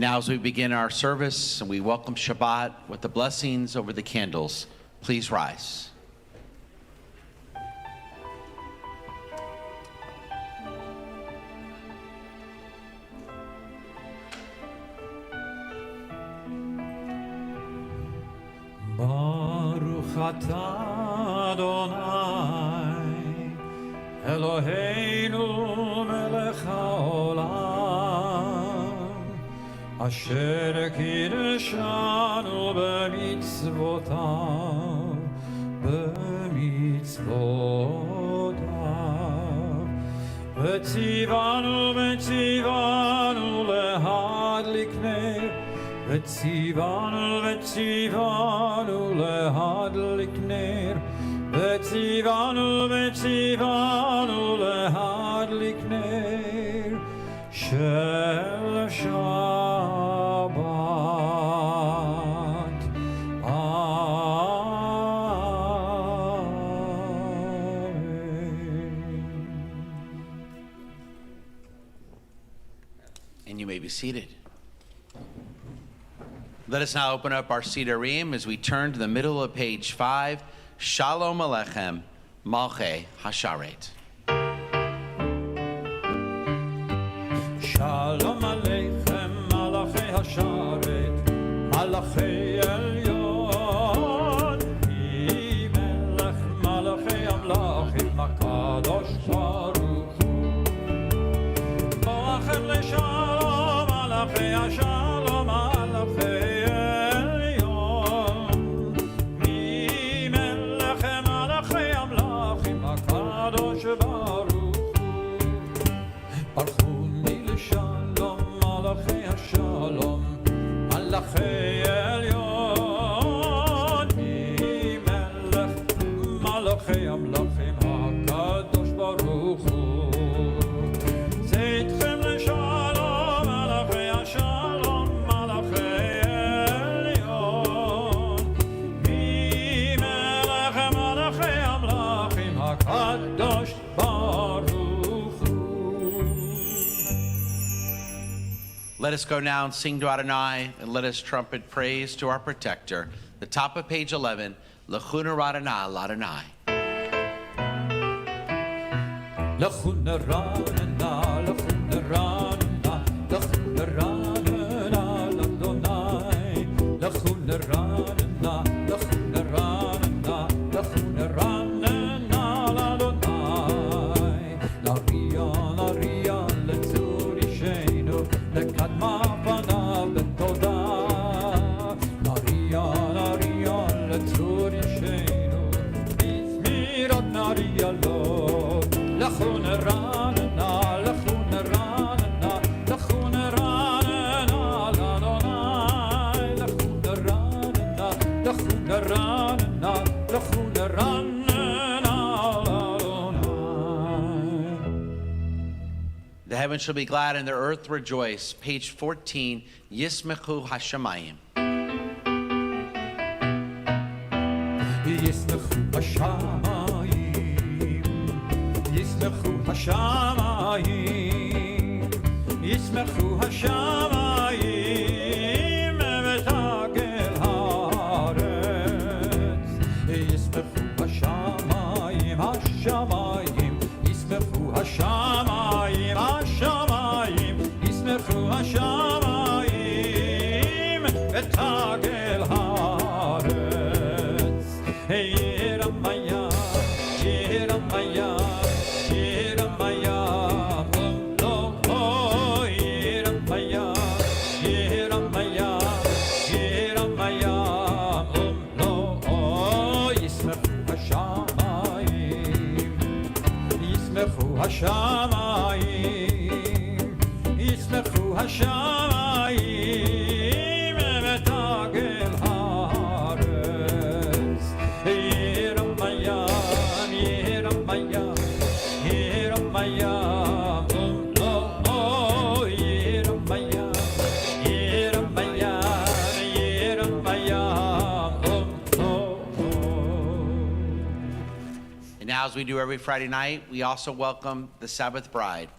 And now as we begin our service and we welcome Shabbat with the blessings over the candles, please rise. Baruch atah Adonai Eloheinu melech haolam Asher kiddushanu b'mitzvotav V'tzivanu lehadlik ner V'tzivanu lehadlik ner V'tzivanu lehadlik ner Shel Shabbat. Amen. And you may be seated. Let us now open up our Tutoring as we turn to the middle of page 5, Shalom Alechem, Malchei Hasharet. Shalom Aleichem, Malachei Hasharet, Malachei Elyon, Melech Malachei Amlachim, HaKadosh Baruch Hu. Boachem leShalom, Malachei Hashalom, Malachei Malachei Elyon, Melech Malachei Amlachim, HaKadosh Baruch Hu. Zeitchem leShalom, Malachei Hashalom, Malachei Elyon, Melech Malachei Amlachim, HaKadosh Baruch Hu. Let us go now and sing to Adonai, and let us trumpet praise to our protector. The top of page 11, L'chuna Radana L'Adonai. L'chuna Radana, L'chuna Radana, L'chuna Radana L'Adonai. L'chuna Radana, L'chuna Radana, L'chuna Radana L'Adonai. L'Ariya, L'Tzuri Sheinu, L'Kadma Panav L'Toda. L'Ariya, L'Tzuri Sheinu, B'zmirot N'Ariya Lo. L'chuna Radana, L'chuna Radana, L'chuna Radana L'Adonai. L'chuna Radana, L'chuna Radana, L'chuna Radana L'Adonai. The heavens shall be glad and the earth rejoice. Page 14, Yismechu Hashemayim. Yismechu Hashamayim, Yismechu Hashamayim, Yismechu Hashamayim, V'tagel haaretz. Yismechu Hashamayim, Hashamayim, Yismechu Hashamayim, Hashamayim, Yismechu Hashamayim, V'tagel haaretz. Yeramaya, Yeramaya, Yeramaya, oh, Yeramaya, Yeramaya, Yeramaya, oh, Yismechu Hashamayim, Yismechu Hashamayim, Yismechu Hashamayim, V'tagel haaretz. Yeramaya, Yeramaya, Yeramaya, oh, Yeramaya, Yeramaya, Yeramaya, oh. And now, as we do every Friday night, we also welcome the Sabbath bride,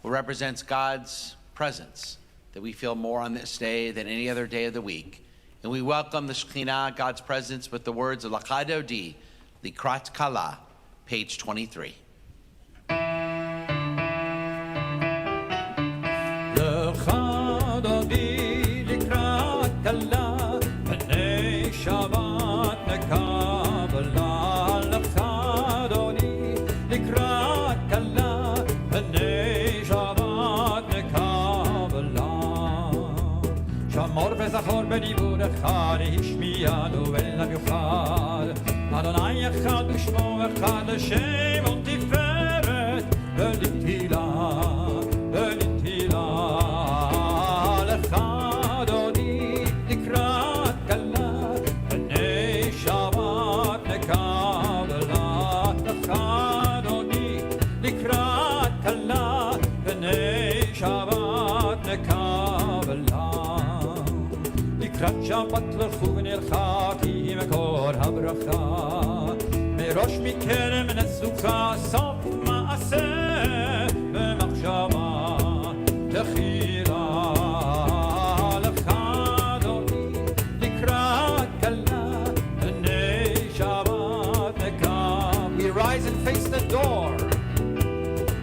who represents God's presence that we feel more on this day than any other day of the week. And we welcome the Shekhinah, God's presence, with the words of Lecha Dodi, Likrat Kala, page 23. Lecha Dodi, Likrat Kala, B'nei Shabbat nekabala. Lecha Dodi, Likrat Kala, B'nei Shabbat nekabala. Shamor v'zachor b'divurecha, להשמיענו ולמיוחד. אדוני אחד ושמו אחד, לשם ולתפארת ולתהילה, ולתהילה. לך אדוני לקראת כלה, בני שבת נקבלה. לך אדוני לקראת כלה, בני שבת נקבלה. לקראת שבת לכו ונלכה, כי מקור הברכה. מראש מכרם נסוכה, סוף מעשה במחשבה תחילה. לך אדוני לקראת כלה, בני שבת נקבלה. We rise and face the door.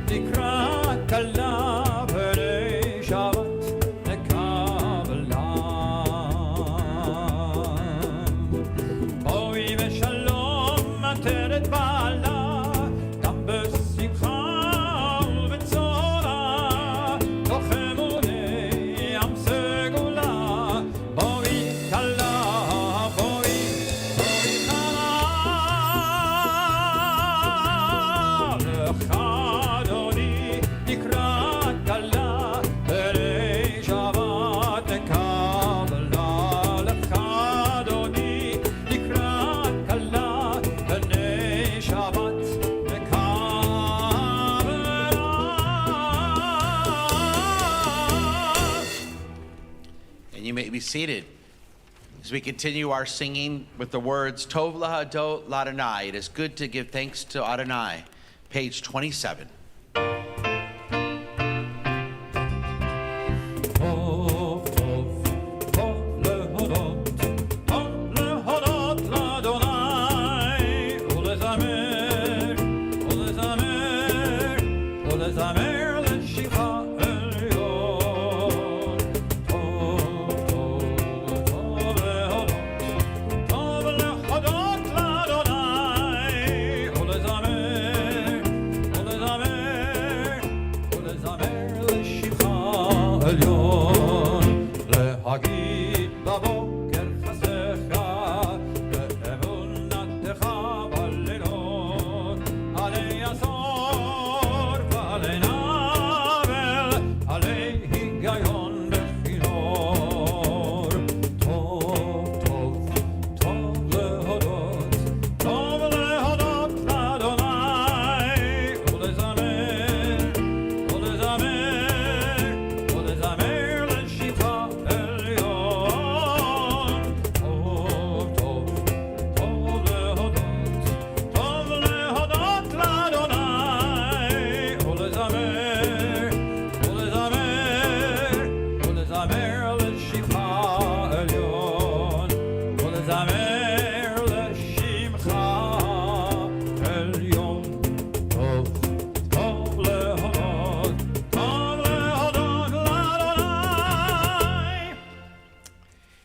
לקראת כלה, בני שבת be seated as we continue our singing with the words Tov lahadot l'Adonai. It is good to give thanks to Adonai, page 27.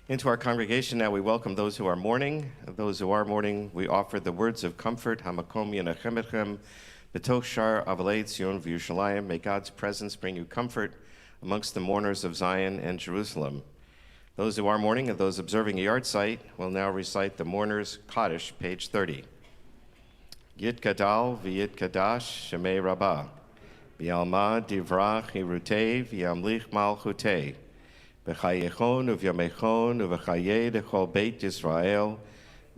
Into our congregation now, we welcome those who are mourning. Those who are mourning, we offer the words of comfort. Hamakom Yenachem Etchem, B'toch Shar Avalei Tzion V'Yushalayim. May God's presence bring you comfort amongst the mourners of Zion and Jerusalem. Those who are mourning and those observing a yard site will now recite the mourner's Kaddish, page 30. Yit Gadal V'Yit Kadash Shemei Rabbah, V'Yalma Divrach Hirutei V'Yamlich Malchutei, B'chayechon uvyamechon uv'chayei dechol Beit Yisrael,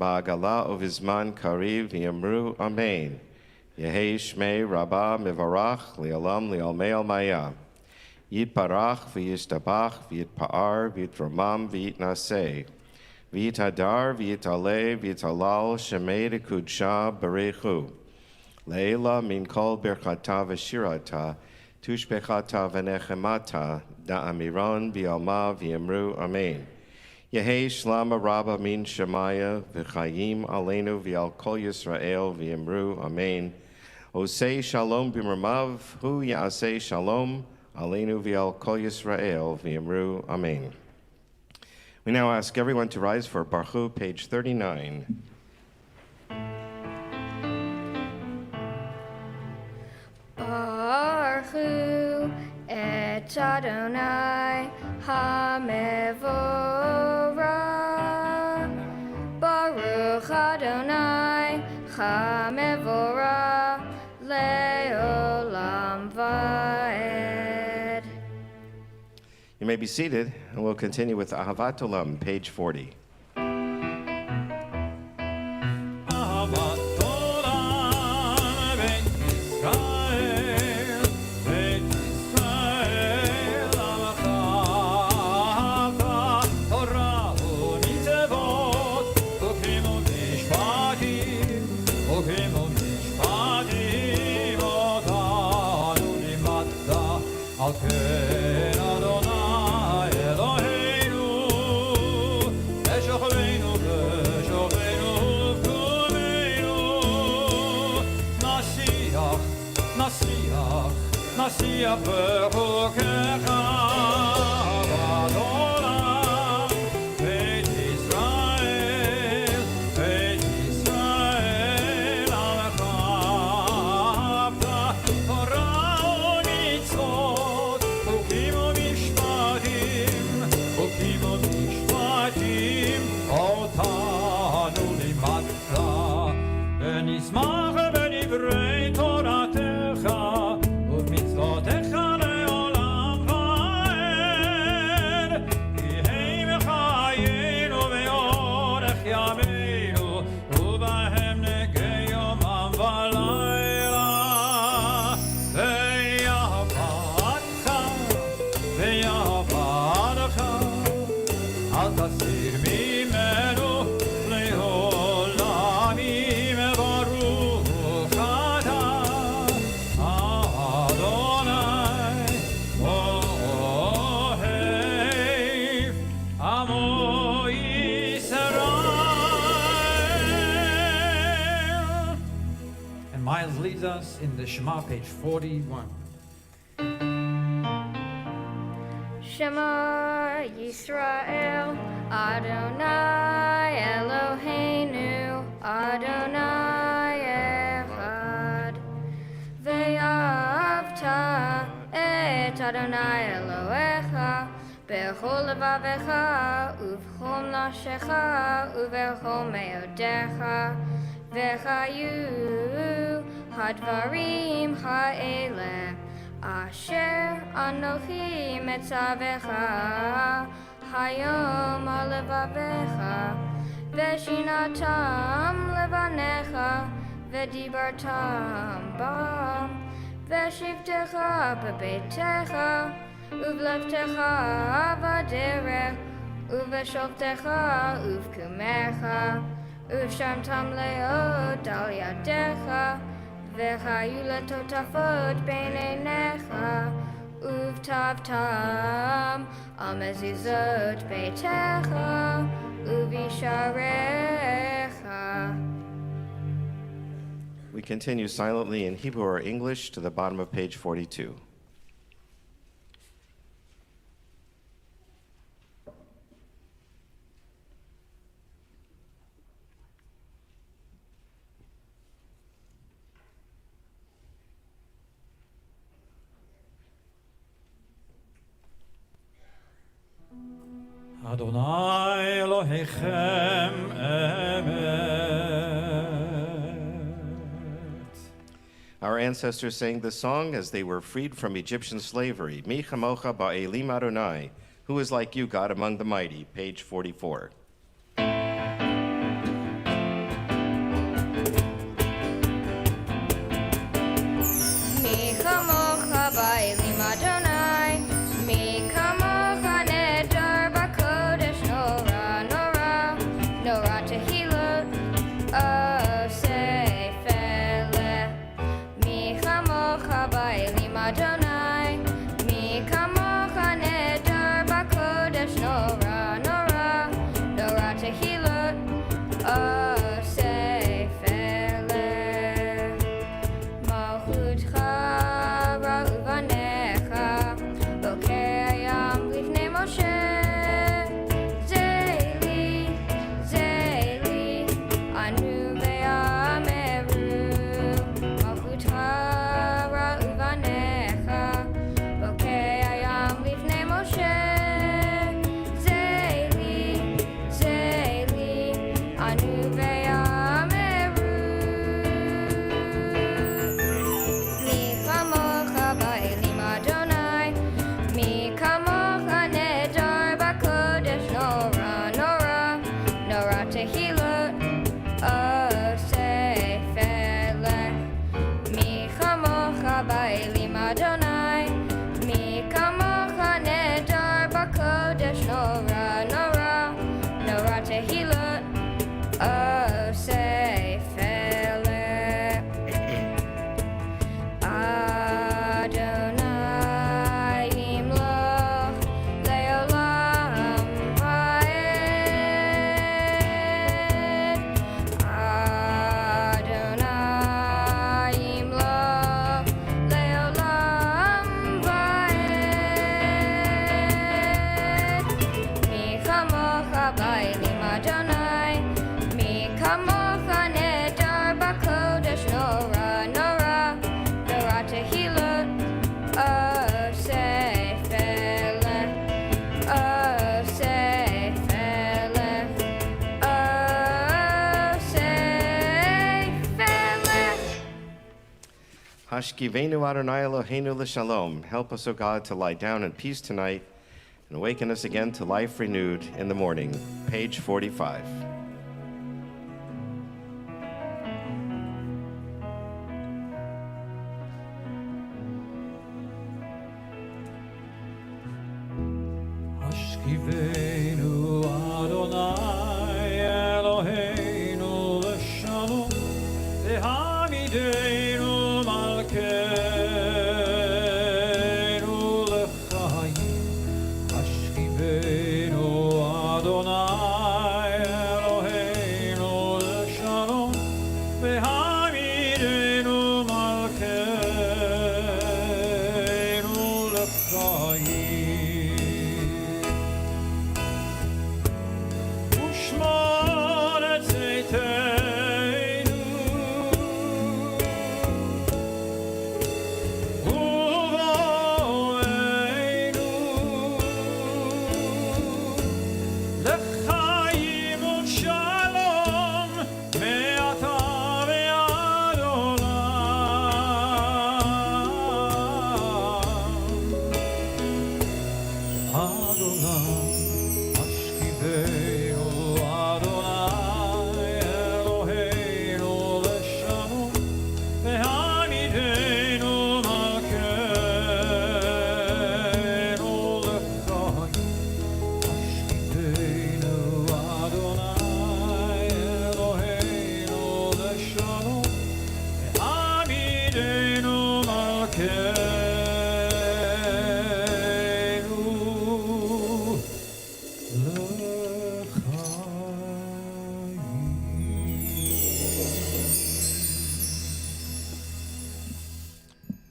ba'agala uvizman kariv v'yamru amen. Yehei shmei Rabbah mivarach li'olam li'olmei almaya. Yitparach v'yishtabach v'yitpa'ar v'yitramam v'yitnaseh. V'yitadar v'yitaleh v'yitalal shemei dekudsha barechu. Leila min kol berchata v'shirata Tushbechata v'nechemata da'amiron v'alma v'yamru amen. Yehei shlama rabba min shemaya v'chayim aleinu v'al kol Yisrael v'yamru amen. Osei shalom b'mermav hu ya'asei shalom aleinu v'al kol Yisrael v'yamru amen. We now ask everyone to rise for Baruch, page 39. Baruch et Adonai HaMevorah. Baruch Adonai HaMevorah Le'olam Va'ed. You may be seated, and we'll continue with Ahavat Olam, page 40. אהבת עולם, בית ישראל, בית ישראל, עמך אהבת תורה ומצוות, חוקים ומשפטים, חוקים ומשפטים, אותנו לימדת, על כן אדוני אלוהינו, בשוכבנו בשוכבנו ובקומנו, נשיח בחוקך עבד עולם, בית ישראל, עמך אהבת תורה ומצוות, חוקים ומשפטים, אותנו לימדת, ונשמח בדברי תורתך ובמצוותיך לעולם ועד, כי הם חיינו ואורך ימינו, ובהם נגע יומם ולילה. ויעבדך, אל תסיר ממנו לעולמים, ברוך אתה אדוני אוהב עמו ישראל. And Miles leads us in the Shema, page 41. Shema Yisrael, Adonai Eloheinu, Adonai Echad. Ve'ahavta et Adonai Elohecha bechol levavecha uvchol nafshecha uvechol meodecha, vechayu hadvarim ha'eleh asher anochi metzavecha hayom alevavecha, veshinatam levanecha vedibartam bam, veshivtecha bebetecha uvlevtecha vaderech, uveshovtecha uvkumecha, uvshamtam leot al yadecha, vechayu letotafot beinenecha, uvtavtam al mezuzot beitecha, uvisharecha. We continue silently in Hebrew or English to the bottom of page 42. Adonai Elohechem Emet. Our ancestors sang this song as they were freed from Egyptian slavery. Mi chamocha ba'elim Adonai, who is like you, God, among the mighty, page 44. Mi chamocha ba'elim Adonai, mi chamocha nedar b'kodesh, nora, nora, nora tehilot of Sefer Leh. Mi chamocha ba'elim Adonai, Hashkivenu Adonai Eloheinu l'shalom. Help us, O God, to lie down in peace tonight and awaken us again to life renewed in the morning. Page 45. Hashkivenu Adonai Eloheinu l'shalom v'hamidenu malkeinu l'chaim. Hashkivenu Adonai Eloheinu l'shalom v'hamidenu malkeinu l'chaim.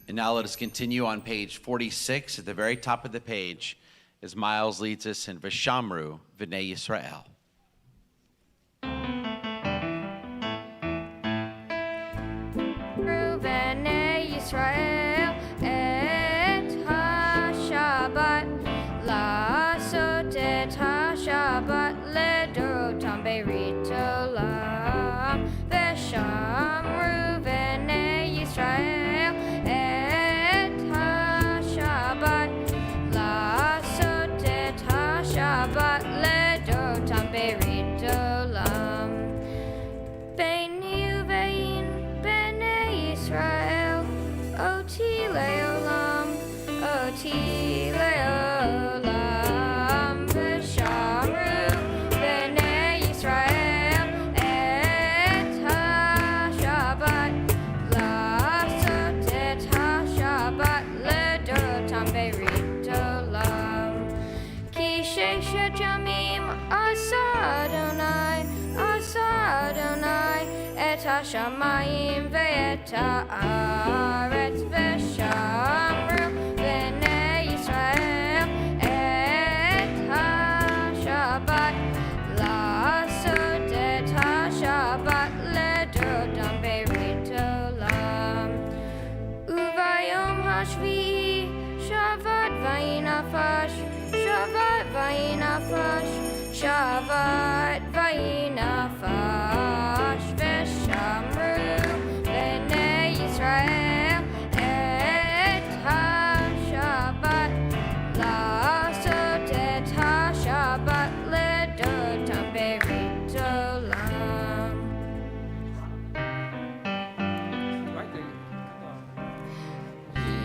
And now let us continue on page 46 at the very top of the page as Miles leads us in V'shamru V'nei Yisrael. B'nei Yisrael et ha-Shabbat la'asot et ha-Shabbat ledorotam berit olam v'shamru b'nei Yisrael et ha-Shabbat la'asot et ha-Shabbat ledorotam berit olam. Beini uvein b'nei Yisrael oti leolam v'shamru b'nei Yisrael et ha-Shabbat la'asot et ha-Shabbat ledorotam berit olam. Ki sheshet yamim asa Adonai et ha-shamayim ve'et ha'aretz v'shamru b'nei Yisrael et ha-Shabbat la'asot et ha-Shabbat ledorotam berit olam. Uvayom hashvi'i Shabbat vayinafash Shabbat vayinafash v'shamru b'nei Yisrael et ha-Shabbat la'asot et ha-Shabbat ledorotam berit olam. Right there.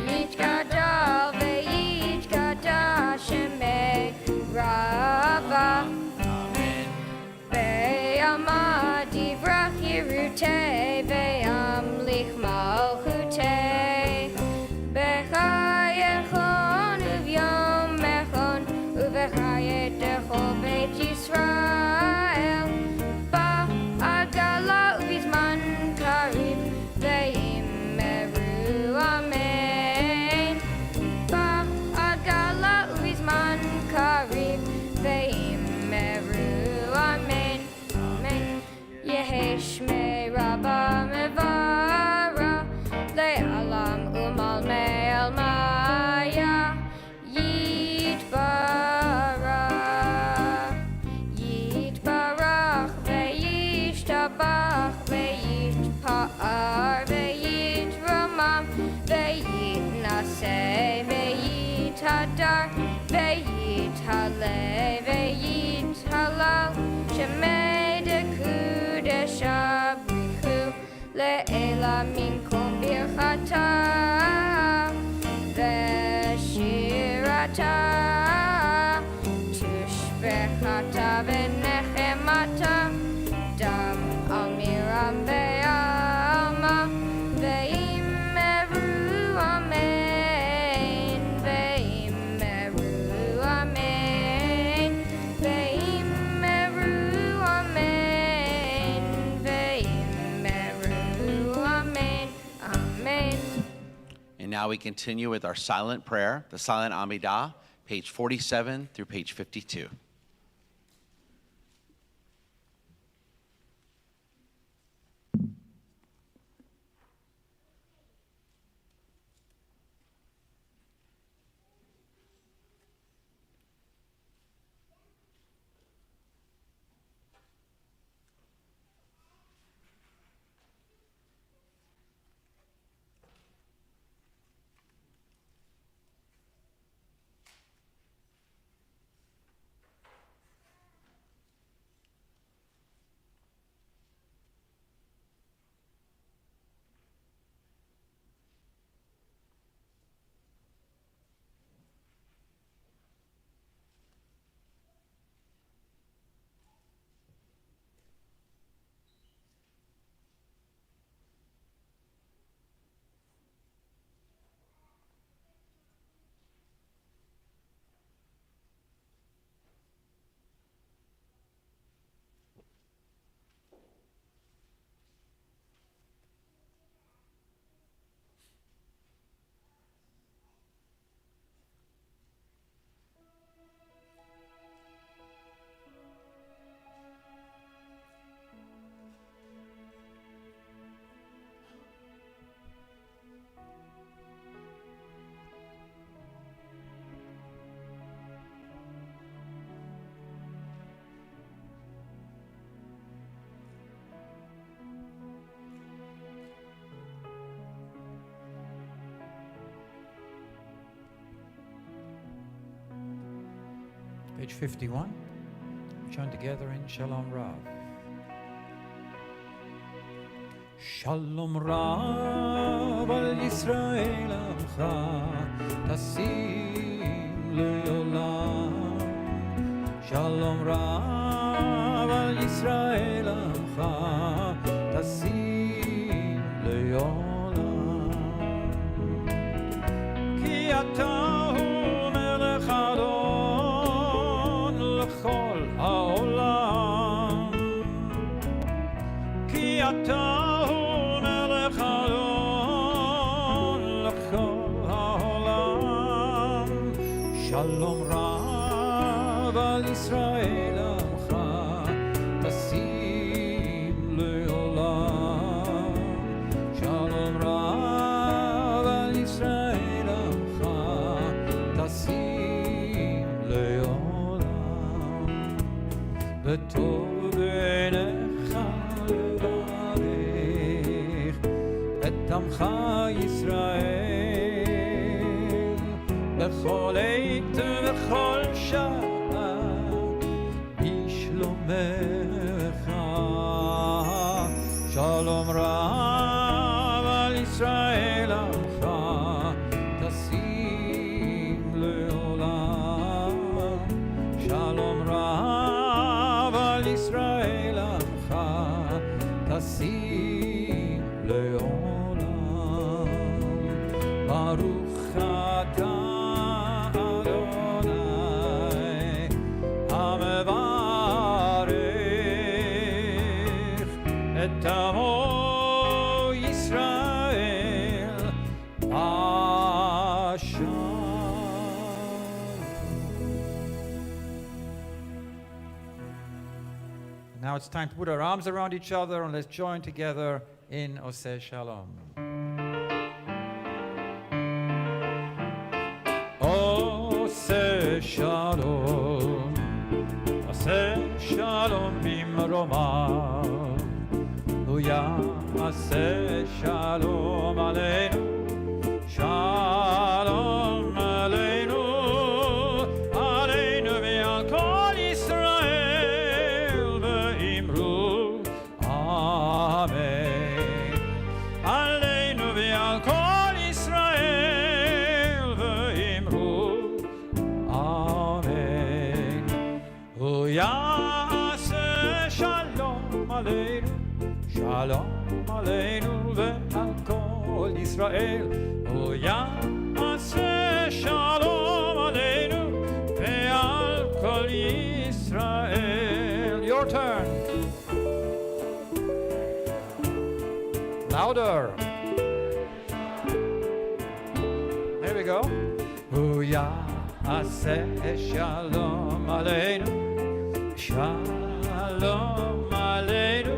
Yitgadal ve'yitgadal shemei Rava. Amen. Be'amai gadar Ve'yithaleh ve'yithalal Shemei dekudesh abrichu Le'ela minkum birchata Ve'shirata Tushbechata ve'nechemata Dam amiram ve'alma Ve'imeru amen Ve'imeru amen Ve'imeru amen Ve'imeru amen Amen. And now we continue with our silent prayer, the silent Amidah, page 47 through page 52. Page 51. We join together in Shalom Rav. Shalom Rav al Yisrael Amcha Tasim Le'olam. Shalom Rav al Yisrael Amcha Tasim Le'olam. Ki ata hu melech Adon l'chol ha'olam. Ki ata Shalom Rav al Yisrael Amcha Tasim Le'olam. Shalom Rav al Yisrael Amcha Tasim Le'olam. B'tov b'einecha levarech et Amcha Yisrael בכל עת ובכל שעה בשלומך. שלום רב על ישראל עמך תשים לעולם. שלום רב על ישראל עמך תשים לעולם. ברוך אתה Tamo Yisrael Hashem. Now it's time to put our arms around each other and let's join together in Oseh Shalom. Oseh Shalom, Oseh Shalom bimromah. Ya'aseh shalom aleinu, shalom aleinu, Shalom Aleinu ve'al kol Yisrael. O Yaseh Shalom Aleinu ve'al kol Yisrael. Your turn. Louder. There we go. O Yaseh Shalom Aleinu. Shalom Aleinu.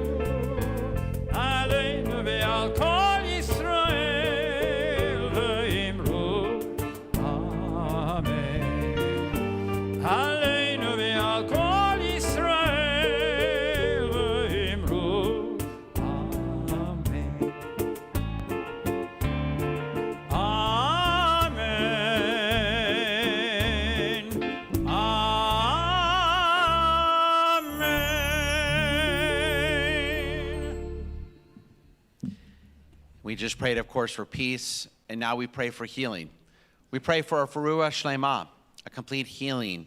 Aleinu ve'al kol Yisrael ve'imru Amen. Aleinu ve'al kol Yisrael ve'imru Amen. Amen. Amen. We just prayed, of course, for peace, and now we pray for healing. We pray for a Ferua Shlema, a complete healing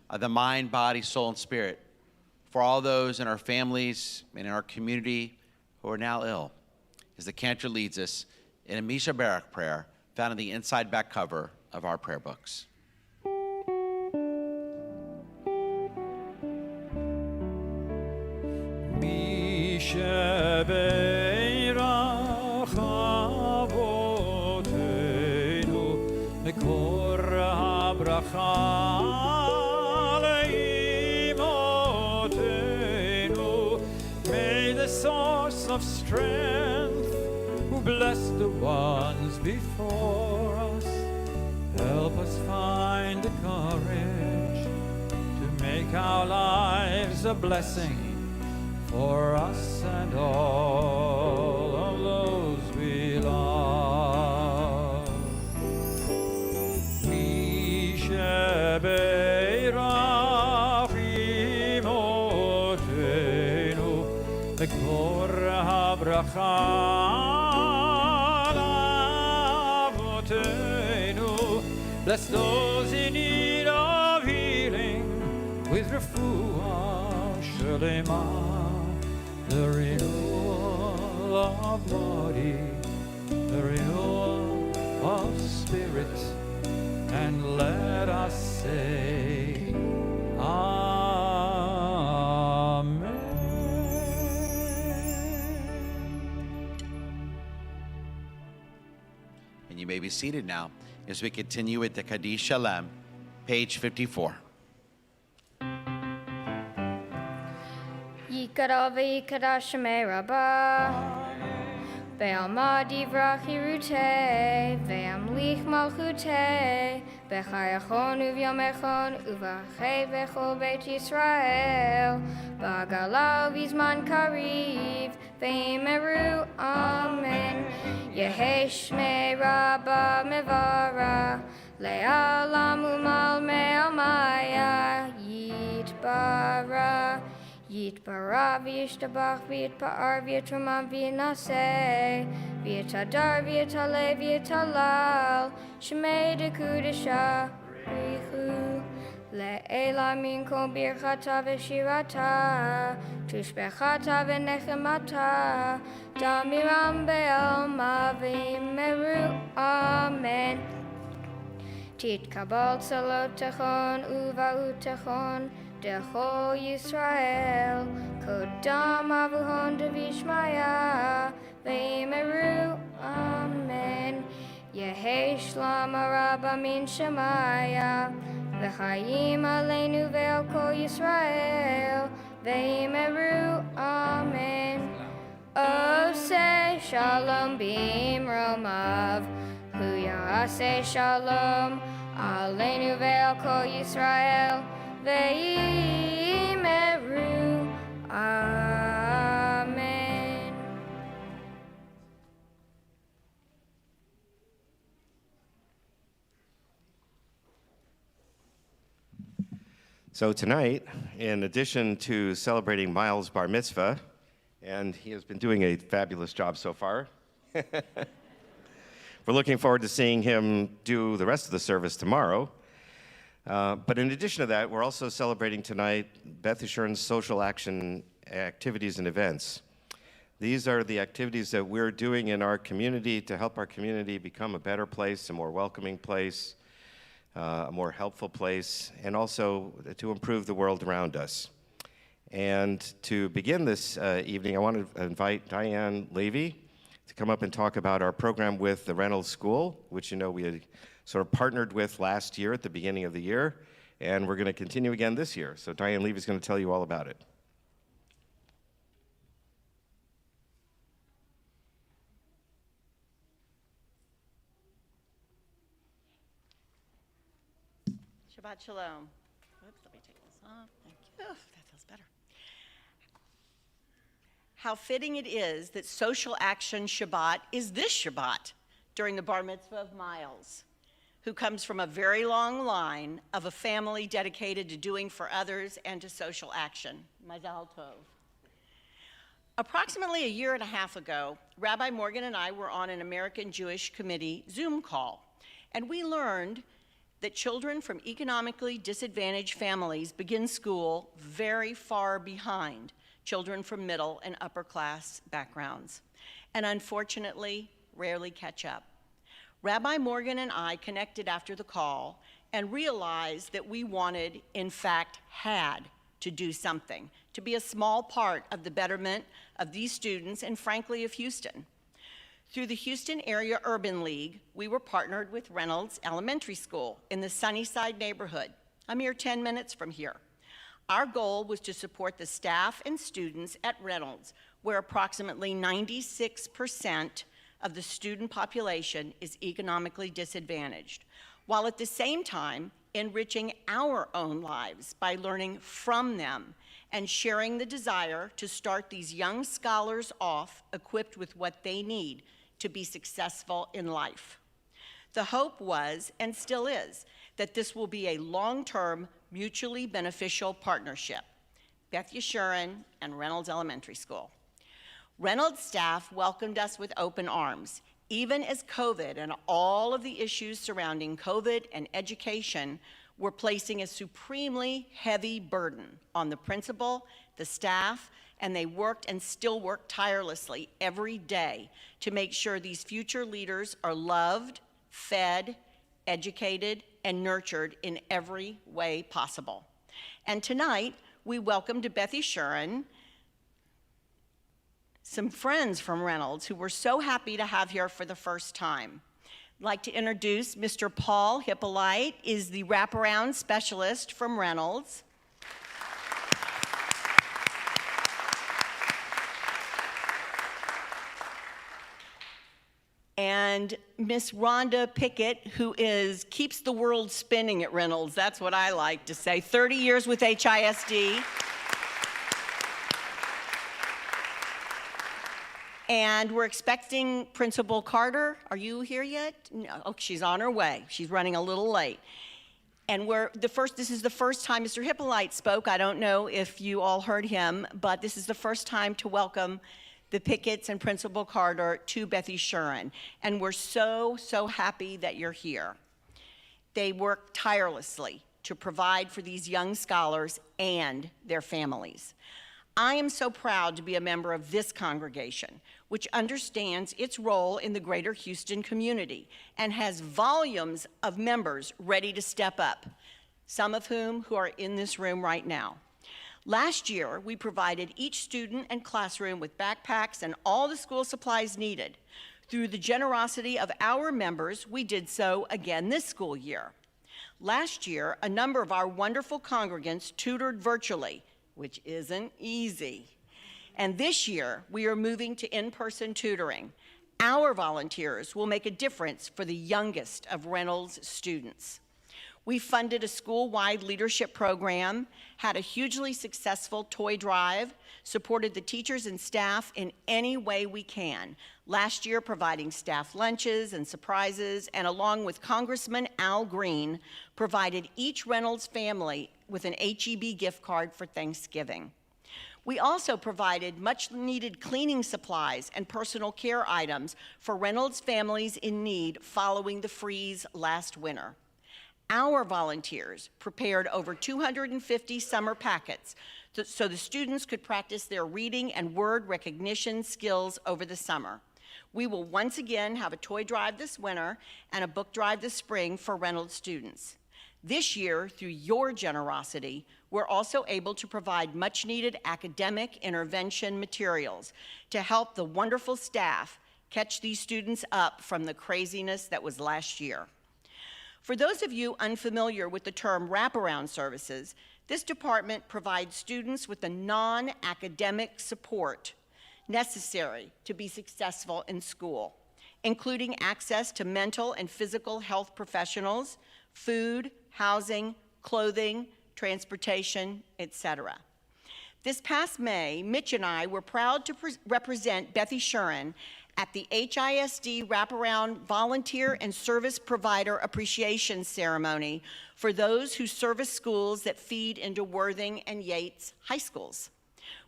of the mind, body, soul, and spirit, for all those in our families and in our community who are now ill, as the cantor leads us in a Misha Barak prayer found in the inside back cover of our prayer books. Misha Beirach Avotenu Mekor HaBracha Leimotenu. May the source of strength, who bless the ones before us, help us find the courage to make our lives a blessing for us and all of those we love. Misha Beirach Imotenu Mekor HaBracha Avotenu. Bless those in need of healing with refuah shlema, the renewal of body, the renewal of spirit, and let us say, Amen. And you may be seated now as we continue with the Kaddish Shalom, page 54. Yikara v'yikara shemei Rabbah, ve'alma divrach hirutei, ve'amlich malchutei, b'chayachon uvyamechon, uvachei v'chol beit Yisrael, b'agala v'zman kariv, ve'imeru amen. Yehi shmei Rabbah mevara, le'alam u'mal me'almaya, yitbara. Yitbara v'yishtabach v'yitpa'ar v'yitrumam v'yinaseh v'yitadar v'yitaleh v'yitalal shemei dekudesha richu le'ela min kol birchata v'shirata tushbechata v'nechemata damiram be'alma v'imeru amen. Titkabal tzalotechon uva'utechon Decho Yisrael, Kodam Avuhon Devishmaya, Veimeru, Amen. Yehi Shlama Rabba Min Shemaya, V'chayim Aleinu Ve'al Kol Yisrael, Veimeru, Amen. Oseh Shalom B'imromav, Hu Ya'aseh Shalom, Aleinu Ve'al Kol Yisrael, Veimeru, Amen. So tonight, in addition to celebrating Miles' bar mitzvah, and he has been doing a fabulous job so far, we're looking forward to seeing him do the rest of the service tomorrow. But in addition to that, we're also celebrating tonight Beth Yeshurn's social action activities and events. These are the activities that we're doing in our community to help our community become a better place, a more welcoming place, a more helpful place, and also to improve the world around us. And to begin this evening, I want to invite Diane Levy to come up and talk about our program with the Reynolds School, which you know we had sort of partnered with last year at the beginning of the year, and we're going to continue again this year. So Diane Levy is going to tell you all about it. Shabbat Shalom. Oops, let me take this off. Thank you. That feels better. How fitting it is that Social Action Shabbat is this Shabbat during the bar mitzvah of Miles, who comes from a very long line of a family dedicated to doing for others and to social action. Mazal Tov. Approximately a year and a half ago, Rabbi Morgan and I were on an American Jewish Committee Zoom call, and we learned that children from economically disadvantaged families begin school very far behind children from middle and upper class backgrounds, and unfortunately, rarely catch up. Rabbi Morgan and I connected after the call and realized that we wanted, in fact, had to do something to be a small part of the betterment of these students and frankly of Houston. Through the Houston Area Urban League, we were partnered with Reynolds Elementary School in the Sunnyside neighborhood, a mere 10 minutes from here. Our goal was to support the staff and students at Reynolds, where approximately 96% of the student population is economically disadvantaged, while at the same time enriching our own lives by learning from them and sharing the desire to start these young scholars off equipped with what they need to be successful in life. The hope was, and still is, that this will be a long-term, mutually beneficial partnership. Beth Yeshurun and Reynolds Elementary School. Reynolds staff welcomed us with open arms, even as COVID and all of the issues surrounding COVID and education were placing a supremely heavy burden on the principal, the staff, and they worked and still work tirelessly every day to make sure these future leaders are loved, fed, educated, and nurtured in every way possible. And tonight, we welcome to Beth Yeshurun some friends from Reynolds who we're so happy to have here for the first time. I'd like to introduce Mr. Paul Hippolyte, is the wraparound specialist from Reynolds. And Miss Rhonda Pickett, who keeps the world spinning at Reynolds. That's what I like to say. 30 years with HISD. And we're expecting Principal Carter. Are you here yet? No. Oh, she's on her way. She's running a little late. And this is the first time Mr. Hippolyte spoke. I don't know if you all heard him, but this is the first time to welcome the Picketts and Principal Carter to Beth Yeshurun. And we're so, so happy that you're here. They work tirelessly to provide for these young scholars and their families. I am so proud to be a member of this congregation, which understands its role in the greater Houston community and has volumes of members ready to step up, some of whom who are in this room right now. Last year, we provided each student and classroom with backpacks and all the school supplies needed. Through the generosity of our members, we did so again this school year. Last year, a number of our wonderful congregants tutored virtually, which isn't easy. And this year, we are moving to in-person tutoring. Our volunteers will make a difference for the youngest of Reynolds students. We funded a school-wide leadership program, had a hugely successful toy drive, supported the teachers and staff in any way we can, last year providing staff lunches and surprises, and along with Congressman Al Green, provided each Reynolds family with an HEB gift card for Thanksgiving. We also provided much-needed cleaning supplies and personal care items for Reynolds families in need following the freeze last winter. Our volunteers prepared over 250 summer packets so the students could practice their reading and word recognition skills over the summer. We will once again have a toy drive this winter and a book drive this spring for Reynolds students. This year, through your generosity, we're also able to provide much-needed academic intervention materials to help the wonderful staff catch these students up from the craziness that was last year. For those of you unfamiliar with the term wraparound services, this department provides students with the non-academic support necessary to be successful in school, including access to mental and physical health professionals, food, housing, clothing, transportation, etc. This past May, Mitch and I were proud to represent Bethy Shuren at the HISD Wraparound Volunteer and Service Provider Appreciation Ceremony for those who service schools that feed into Worthing and Yates high schools.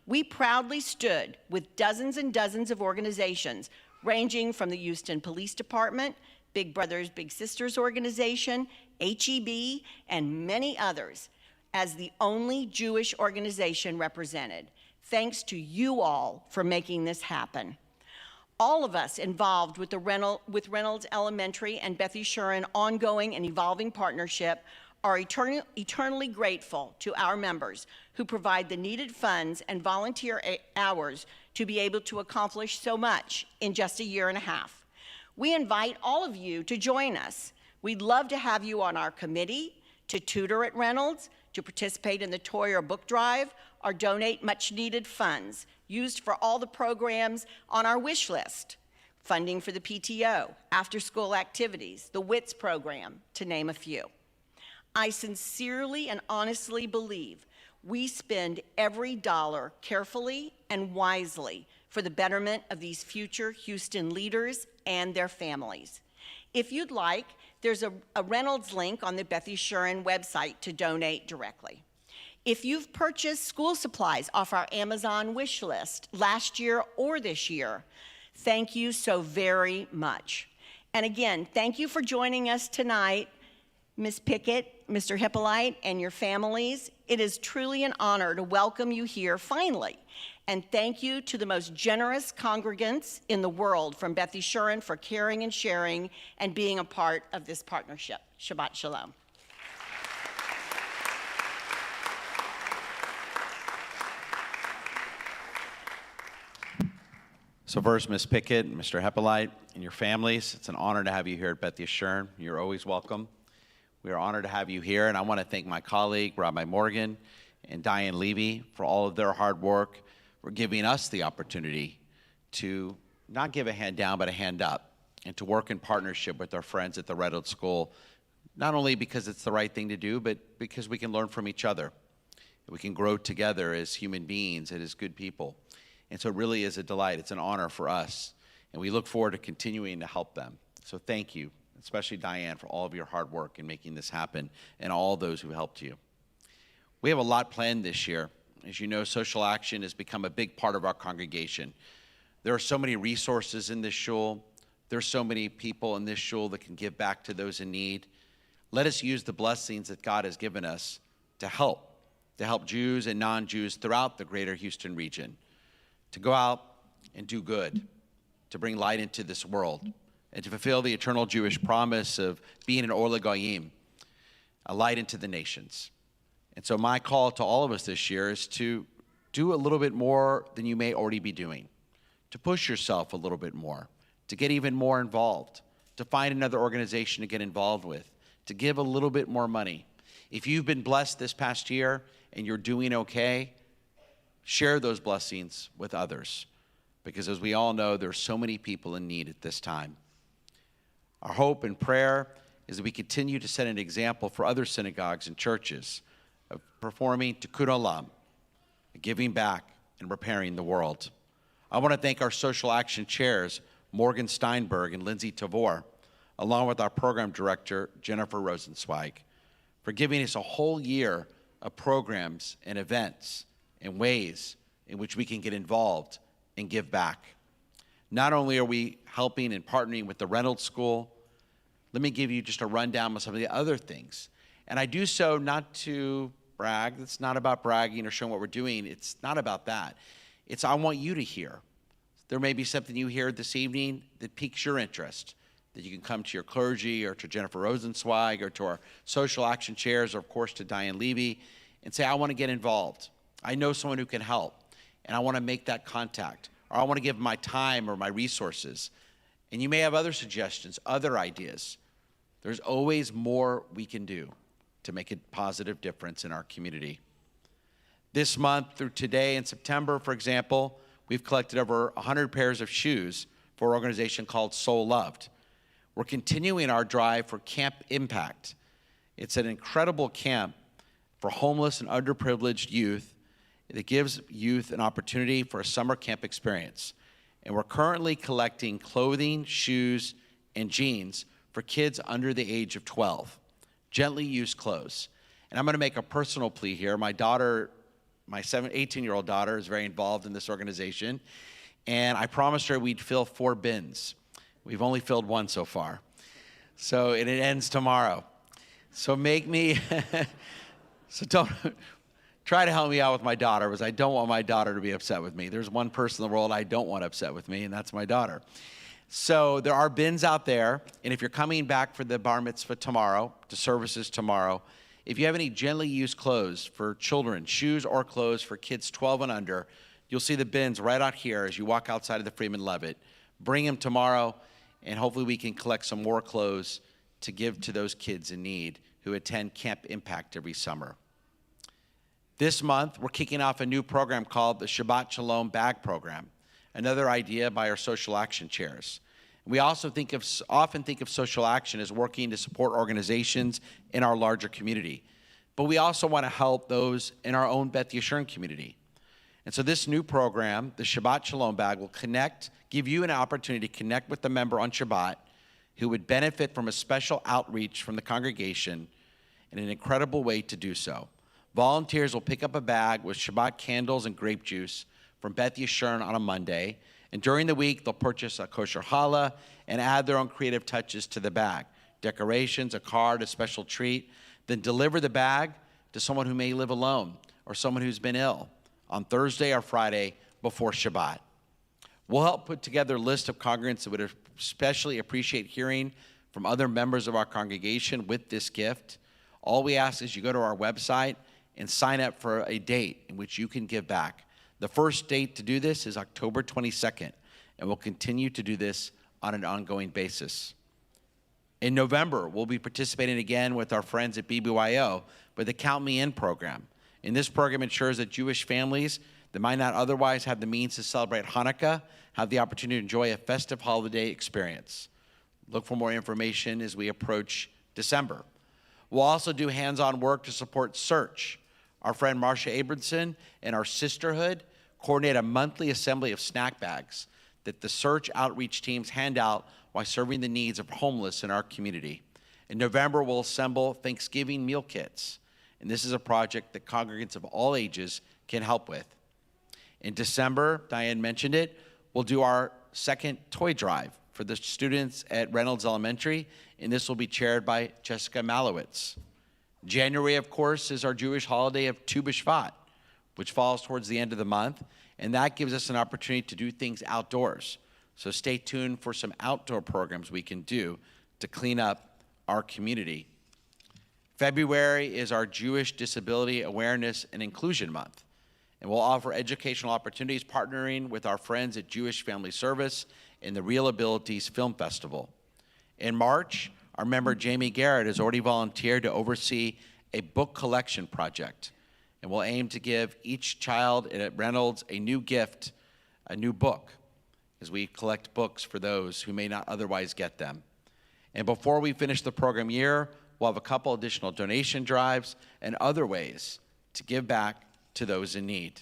We proudly stood with dozens and dozens of organizations, ranging from the Houston Police Department, Big Brothers Big Sisters organization, HEB, and many others, as the only Jewish organization represented. Thanks to you all for making this happen. All of us involved with Reynolds Elementary and Bethy Shuren ongoing and evolving partnership are eternally grateful to our members who provide the needed funds and volunteer hours to be able to accomplish so much in just a year and a half. We invite all of you to join us. We'd love to have you on our committee, to tutor at Reynolds, to participate in the toy or book drive, or donate much needed funds used for all the programs on our wish list. Funding for the PTO, after-school activities, the WITS program, to name a few. I sincerely and honestly believe we spend every dollar carefully and wisely for the betterment of these future Houston leaders and their families. If you'd like, there's a Reynolds link on the Bethy Shuren website to donate directly. If you've purchased school supplies off our Amazon wish list last year or this year, thank you so very much. And again, thank you for joining us tonight, Ms. Pickett, Mr. Hippolyte, and your families. It is truly an honor to welcome you here finally. And thank you to the most generous congregants in the world from Bethy Shuren for caring and sharing and being a part of this partnership. Shabbat Shalom. So first, Ms. Pickett, Mr. Hippolyte, and your families, it's an honor to have you here at Bethy Shuren. You're always welcome. We are honored to have you here, and I want to thank my colleague, Rabbi Morgan, and Diane Levy for all of their hard work, for giving us the opportunity to not give a hand down, but a hand up, and to work in partnership with our friends at the Reynolds School, not only because it's the right thing to do, but because we can learn from each other. We can grow together as human beings and as good people. And so it really is a delight. It's an honor for us. And we look forward to continuing to help them. So thank you, especially Diane, for all of your hard work in making this happen and all those who helped you. We have a lot planned this year. As you know, social action has become a big part of our congregation. There are so many resources in this shul. There's so many people in this shul that can give back to those in need. Let us use the blessings that God has given us to help Jews and non-Jews throughout the greater Houston region, to go out and do good, to bring light into this world, and to fulfill the eternal Jewish promise of being an Or LeGoyim, a light into the nations. And so my call to all of us this year is to do a little bit more than you may already be doing, to push yourself a little bit more, to get even more involved, to find another organization to get involved with, to give a little bit more money. If you've been blessed this past year and you're doing okay, share those blessings with others, because as we all know, there are so many people in need at this time. Our hope and prayer is that we continue to set an example for other synagogues and churches of performing tikkun olam, giving back and repairing the world. I want to thank our social action chairs, Morgan Steinberg and Lindsay Tavor, along with our program director, Jennifer Rosenzweig, for giving us a whole year of programs and events and ways in which we can get involved and give back. Not only are we helping and partnering with the Reynolds School, let me give you just a rundown of some of the other things. And I do so not to brag. It's not about bragging or showing what we're doing. It's not about that. It's I want you to hear. There may be something you hear this evening that piques your interest, that you can come to your clergy or to Jennifer Rosenzweig or to our social action chairs or, of course, to Diane Levy and say, I want to get involved. I know someone who can help, and I want to make that contact, or I want to give my time or my resources. And you may have other suggestions, other ideas. There's always more we can do to make a positive difference in our community. This month through today in September, for example, we've collected over 100 pairs of shoes for an organization called Soul Loved. We're continuing our drive for Camp Impact. It's an incredible camp for homeless and underprivileged youth that gives youth an opportunity for a summer camp experience. And we're currently collecting clothing, shoes, and jeans for kids under the age of 12, gently used clothes. And I'm going to make a personal plea here. My daughter, my 18-year-old daughter, is very involved in this organization, and I promised her we'd fill 4 bins. We've only filled 1 so far. So, and it ends tomorrow. So make me, so don't, try to help me out with my daughter, because I don't want my daughter to be upset with me. There's one person in the world I don't want upset with me, and that's my daughter. So there are bins out there, and if you're coming back for the bar mitzvah tomorrow, to services tomorrow, if you have any gently used clothes for children, shoes or clothes for kids 12 and under, you'll see the bins right out here as you walk outside of the Freeman Levitt. Bring them tomorrow, and hopefully we can collect some more clothes to give to those kids in need who attend Camp Impact every summer. This month, we're kicking off a new program called the Shabbat Shalom Bag Program, another idea by our social action chairs. We also often think of social action as working to support organizations in our larger community, but we also want to help those in our own Beth Yeshurun community. And so this new program, the Shabbat Shalom Bag, will give you an opportunity to connect with the member on Shabbat who would benefit from a special outreach from the congregation and an incredible way to do so. Volunteers will pick up a bag with Shabbat candles and grape juice from Beth Yeshurun on a Monday, and during the week, they'll purchase a kosher challah and add their own creative touches to the bag. Decorations, a card, a special treat. Then deliver the bag to someone who may live alone or someone who's been ill on Thursday or Friday before Shabbat. We'll help put together a list of congregants that would especially appreciate hearing from other members of our congregation with this gift. All we ask is you go to our website and sign up for a date in which you can give back. The first date to do this is October 22nd, and we'll continue to do this on an ongoing basis. In November, we'll be participating again with our friends at BBYO with the Count Me In program. And this program ensures that Jewish families that might not otherwise have the means to celebrate Hanukkah have the opportunity to enjoy a festive holiday experience. Look for more information as we approach December. We'll also do hands-on work to support Search. Our friend Marcia Abramson and our sisterhood coordinate a monthly assembly of snack bags that the Search outreach teams hand out while serving the needs of homeless in our community. In November, we'll assemble Thanksgiving meal kits, and this is a project that congregants of all ages can help with. In December, Diane mentioned it, we'll do our second toy drive for the students at Reynolds Elementary, and this will be chaired by Jessica Malowitz. January, of course, is our Jewish holiday of Tu B'Shvat, which falls towards the end of the month, and that gives us an opportunity to do things outdoors. So stay tuned for some outdoor programs we can do to clean up our community. February is our Jewish Disability Awareness and Inclusion Month, and we'll offer educational opportunities partnering with our friends at Jewish Family Service and the Real Abilities Film Festival. In March, our member Jamie Garrett has already volunteered to oversee a book collection project, and we'll aim to give each child at Reynolds a new gift, a new book, as we collect books for those who may not otherwise get them. And before we finish the program year, we'll have a couple additional donation drives and other ways to give back to those in need.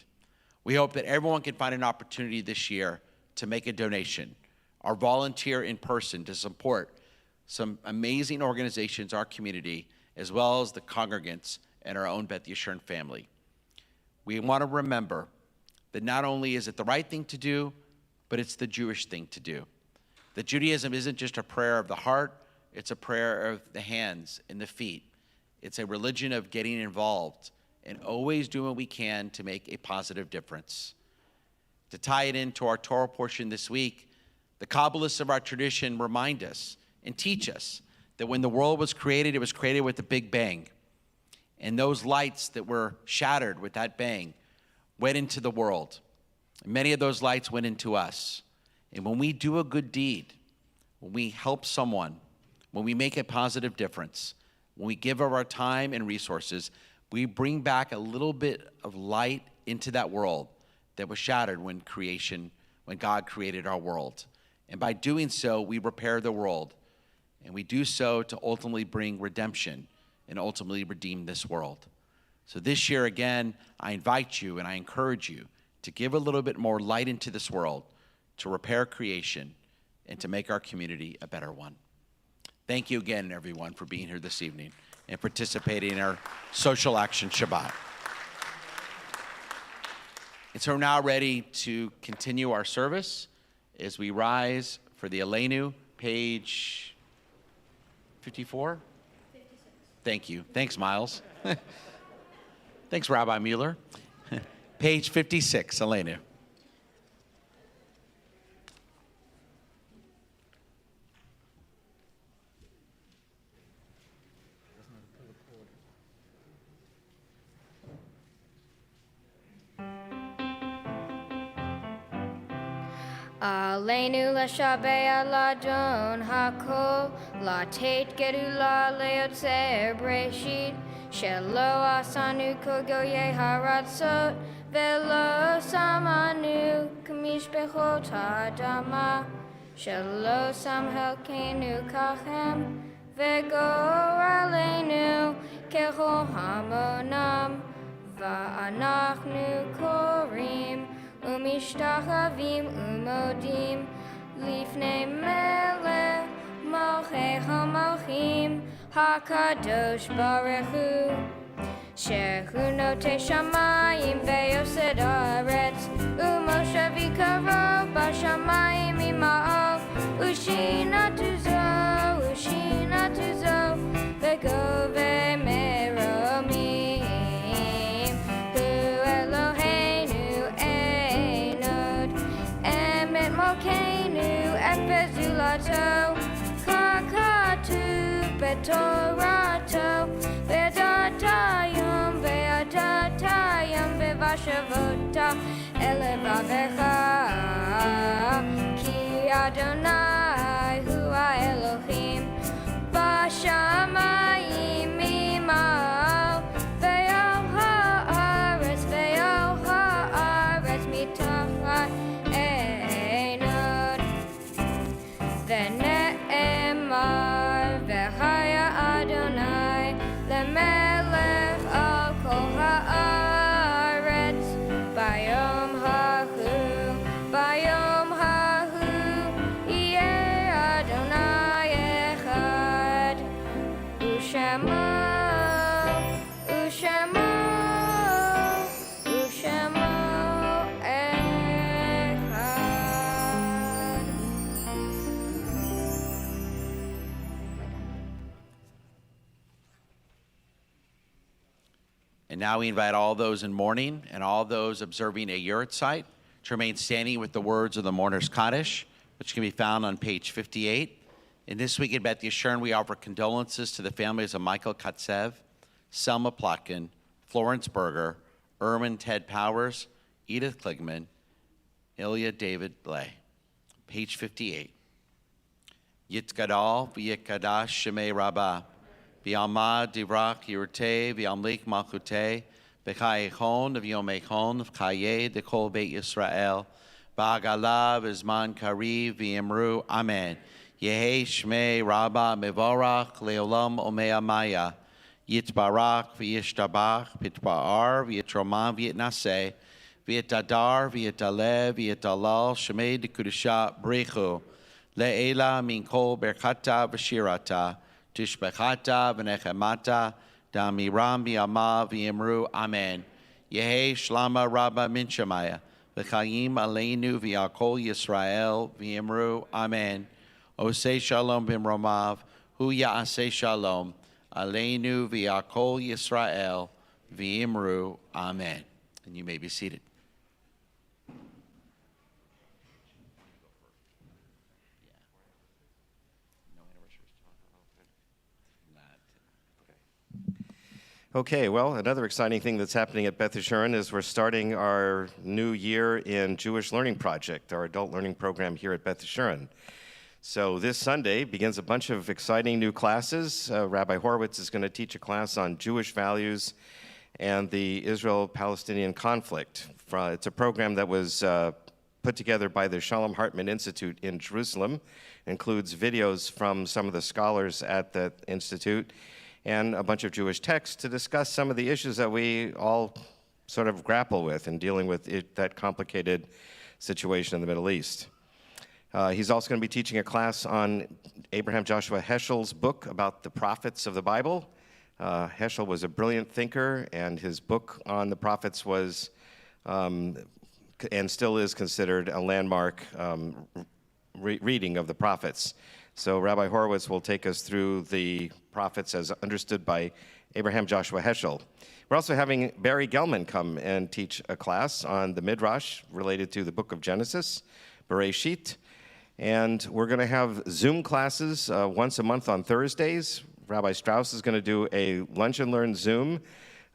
We hope that everyone can find an opportunity this year to make a donation or volunteer in person to support some amazing organizations in our community, as well as the congregants and our own Beth Yeshurun family. We want to remember that not only is it the right thing to do, but it's the Jewish thing to do. That Judaism isn't just a prayer of the heart, it's a prayer of the hands and the feet. It's a religion of getting involved and always doing what we can to make a positive difference. To tie it into our Torah portion this week, the Kabbalists of our tradition remind us and teach us that when the world was created, it was created with a big bang. And those lights that were shattered with that bang went into the world. And many of those lights went into us. And when we do a good deed, when we help someone, when we make a positive difference, when we give of our time and resources, we bring back a little bit of light into that world that was shattered when God created our world. And by doing so, we repair the world. And we do so to ultimately bring redemption and ultimately redeem this world. So this year, again, I invite you and I encourage you to give a little bit more light into this world, to repair creation, and to make our community a better one. Thank you again, everyone, for being here this evening and participating in our Social Action Shabbat. And so we're now ready to continue our service as we rise for the Aleinu, page 54? 56. Thank you. Thanks, Miles. Thanks, Rabbi Mueller. Page 56, Aleinu. Aleinu l'shabei ladon hakol latet gedula leotzer breshit shelo asanu kogoye haratzot velo samanu kamishbechot hadama shelo samhelkenu kachem vegor aleinu kechol hamonam va'anachnu korim Umishtachavim umodim lifnei melech malchei hamalchim hakadosh baruch hu shehu notei shamayim ve'yosed haaretz umoshe v'karo b'shamayim ima'al ushinatu zo v'govei meromim Malkeinu epezulato kakatu betorato vedatayam vevashavota elevavecha ki Adonai hua Elohim bashamayim imal ve'al haaretz mitachai Ve'ne'emar ve'chaya Adonai lemelech al kol haaretz bayom hahu yeh Adonai echad u'shemo echad. And now we invite all those in mourning and all those observing a yurtzeit to remain standing with the words of the Mourner's Kaddish, which can be found on page 58. And this week at Beth Yeshurun, we offer condolences to the families of Michael Katsev, Selma Plotkin, Florence Berger, Erwin Ted Powers, Edith Kligman, Ilya David Blay. Page 58. Yitkadal v'yitkadash shemei rabbah. V'yalmad divrach yirteh v'yamlik malchuteh v'chayechon v'yomechon v'chayeh dekol beit Yisrael v'agala v'zman kariv v'yimru amen. Yehei shmei rabba mevorach leolam omei maya yitbarach v'yishtabach v'yitba'ar v'yitroman v'yitnaseh v'yitadar v'yitaleh v'yitalal shmei dekudusha brechu le'ela min kol berchata v'shirata Tishbechata v'nechemata da'amiram b'yama v'yimru amen. Yehei shlama rabba min shemaya v'chayim aleinu v'yakol Yisrael v'yimru amen. Osei shalom b'mromav hu ya'aseh shalom aleinu v'yakol Yisrael V'imru, amen. And you may be seated. Okay, well, another exciting thing that's happening at Beth Yeshurun is we're starting our new year in Jewish Learning Project, our adult learning program here at Beth Yeshurun. So this Sunday begins a bunch of exciting new classes. Rabbi Horowitz is going to teach a class on Jewish values and the Israel-Palestinian conflict. It's a program that was put together by the Shalom Hartman Institute in Jerusalem. It includes videos from some of the scholars at that institute and a bunch of Jewish texts to discuss some of the issues that we all sort of grapple with in dealing with that complicated situation in the Middle East. He's also going to be teaching a class on Abraham Joshua Heschel's book about the prophets of the Bible. Heschel was a brilliant thinker, and his book on the prophets was, and still is considered, a landmark reading of the prophets. So Rabbi Horowitz will take us through the prophets as understood by Abraham Joshua Heschel. We're also having Barry Gelman come and teach a class on the Midrash related to the book of Genesis, Bereshit. And we're going to have Zoom classes once a month on Thursdays. Rabbi Strauss is going to do a Lunch and Learn Zoom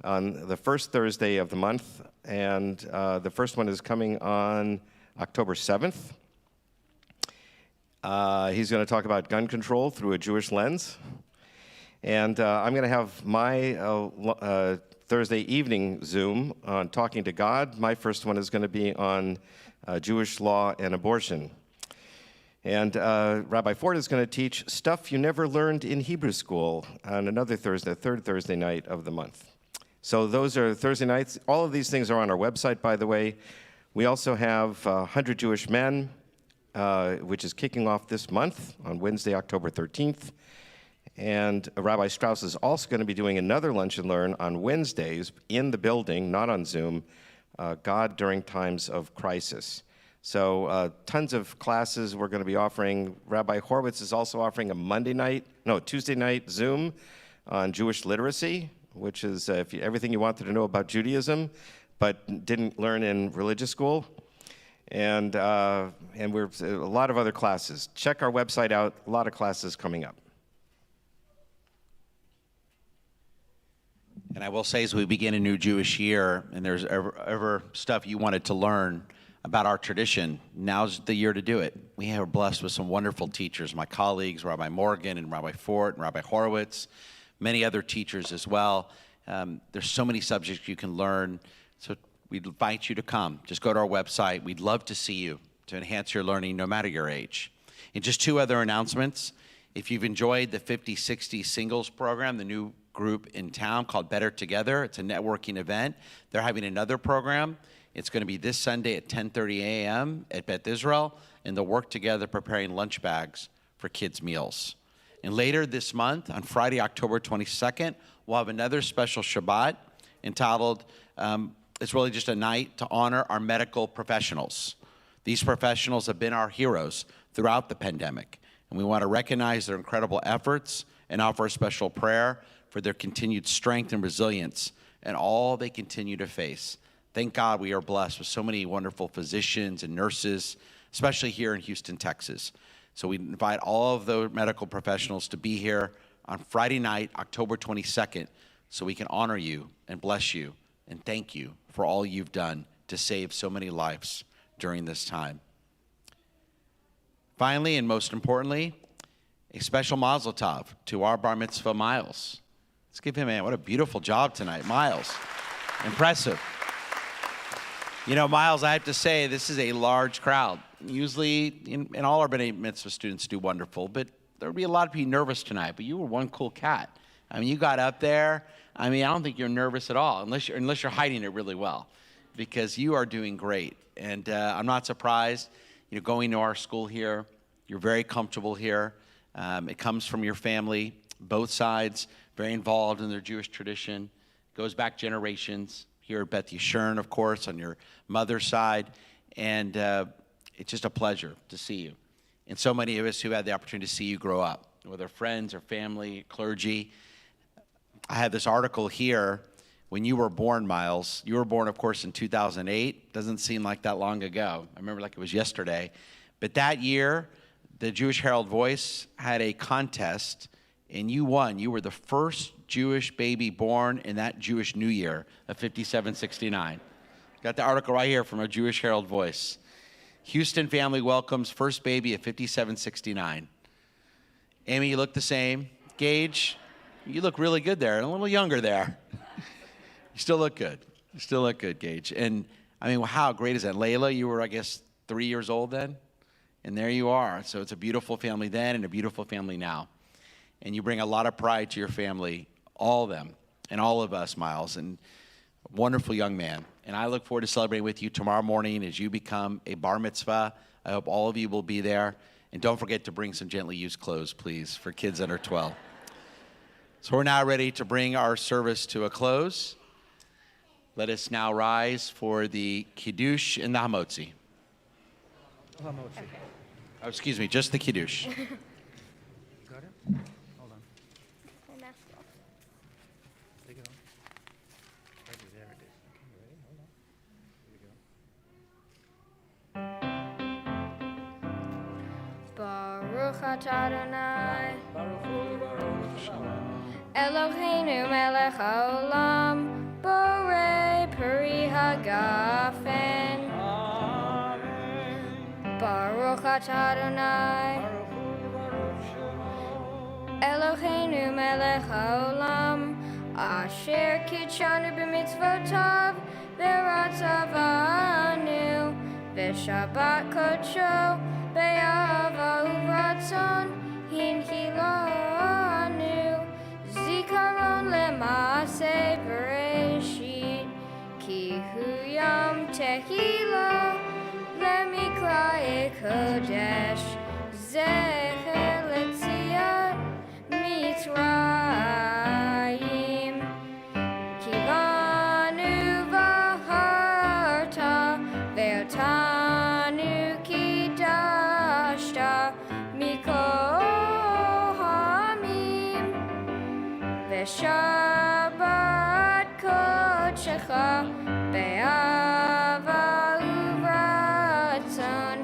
on the first Thursday of the month. And the first one is coming on October 7th. He's going to talk about gun control through a Jewish lens. And I'm going to have my Thursday evening Zoom on Talking to God. My first one is going to be on Jewish law and abortion. And Rabbi Ford is going to teach stuff you never learned in Hebrew school on another Thursday, third Thursday night of the month. So those are Thursday nights. All of these things are on our website, by the way. We also have 100 Jewish Men, which is kicking off this month on Wednesday, October 13th. And Rabbi Strauss is also going to be doing another Lunch and Learn on Wednesdays in the building, not on Zoom, God During Times of Crisis. So tons of classes we're going to be offering. Rabbi Horowitz is also offering a Tuesday night Zoom on Jewish literacy, which is everything you wanted to know about Judaism, but didn't learn in religious school. And we're a lot of other classes. Check our website out. A lot of classes coming up. And I will say, as we begin a new Jewish year, and there's ever stuff you wanted to learn about our tradition, now's the year to do it. We are blessed with some wonderful teachers, my colleagues, Rabbi Morgan and Rabbi Fort and Rabbi Horowitz, many other teachers as well. There's so many subjects you can learn. So we'd invite you to come. Just go to our website. We'd love to see you to enhance your learning no matter your age. And just two other announcements. If you've enjoyed the 50-60 singles program, the new group in town called Better Together, it's a networking event. They're having another program. It's going to be this Sunday at 10:30 a.m. at Beth Israel, and they'll work together preparing lunch bags for kids' meals. And later this month, on Friday, October 22nd, we'll have another special Shabbat entitled, it's really just a night to honor our medical professionals. These professionals have been our heroes throughout the pandemic, and we want to recognize their incredible efforts and offer a special prayer for their continued strength and resilience and all they continue to face. Thank God we are blessed with so many wonderful physicians and nurses, especially here in Houston, Texas. So we invite all of the medical professionals to be here on Friday night, October 22nd, so we can honor you and bless you and thank you for all you've done to save so many lives during this time. Finally, and most importantly, a special mazel tov to our bar mitzvah, Miles. Let's give him what a beautiful job tonight, Miles. Impressive. You know, Miles, I have to say, this is a large crowd. Usually, and all our B'nai Mitzvah students do wonderful, but there would be a lot of people nervous tonight, but you were one cool cat. I mean, you got up there. I mean, I don't think you're nervous at all, unless you're hiding it really well, because you are doing great. And I'm not surprised, going to our school here, you're very comfortable here. It comes from your family, both sides, very involved in their Jewish tradition. Goes back generations. Here at Beth Yeshurun, of course, on your mother's side. And it's just a pleasure to see you. And so many of us who had the opportunity to see you grow up, whether friends or family, clergy. I have this article here when you were born, Miles. You were born, of course, in 2008. Doesn't seem like that long ago. I remember like it was yesterday. But that year, the Jewish Herald Voice had a contest, and you won. You were the first Jewish baby born in that Jewish New Year of 5769. Got the article right here from a Jewish Herald Voice. Houston family welcomes first baby at 5769. Amy, you look the same. Gage, you look really good there, and a little younger there. You still look good. You still look good, Gage. And, I mean, how great is that? Layla, you were, I guess, 3 years old then? And there you are. So it's a beautiful family then and a beautiful family now. And you bring a lot of pride to your family, all of them, and all of us, Miles, and a wonderful young man. And I look forward to celebrating with you tomorrow morning as you become a bar mitzvah. I hope all of you will be there. And don't forget to bring some gently used clothes, please, for kids under 12. So we're now ready to bring our service to a close. Let us now rise for the Kiddush and the Hamotzi. Oh, excuse me, just the Kiddush. Got it? Hold on. Take it on. There it is. Okay, ready? Hold on. Here we go. Baruch atah Adonai, Eloheinu melech haolam, borei peri hagafen. Baruch atah Adonai, Eloheinu melech haolam, asher kitshanu b'mitzvotav, v'ratzavanu, v'shabbat kodsho, be'ahava uvratzon, hinchilanu, zikaron lema'aseh bereshit, ki hu yom tehila, lemikra kodesh, zecher letziat mitzrayim, kivanu v'harta, ve'otanu kidashta, mikol hamim, ve'shabbat kodshecha, be'ava uvratzon,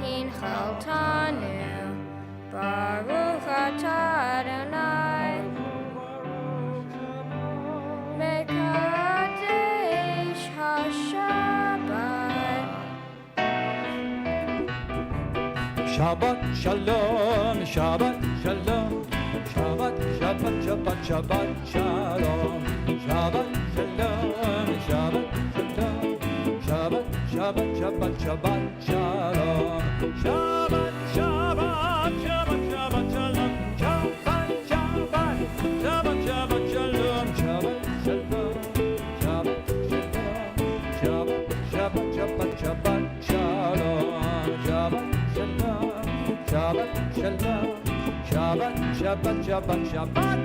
hinchaltanu, Baruch atah Adonai, mekadesh hashabbat. Shabbat shalom, Shabbat shalom, Shabbat, Shabbat, Shabbat, Shabbat shalom, Shabbat shalom, Shabbat shalom, Shabbat, Shabbat, Shabbat, Shabbat shalom, Shabbat, Shabbat, Shabbat, Shabbat shalom, Shabbat, Shabbat, Shabbat, Shabbat shalom, Shabbat shalom, Shabbat shalom, Shabbat, Shabbat, Shabbat, Shabbat shalom, Shabbat shalom, Shabbat shalom, Shabbat, Shabbat, Shabbat, Shabbat.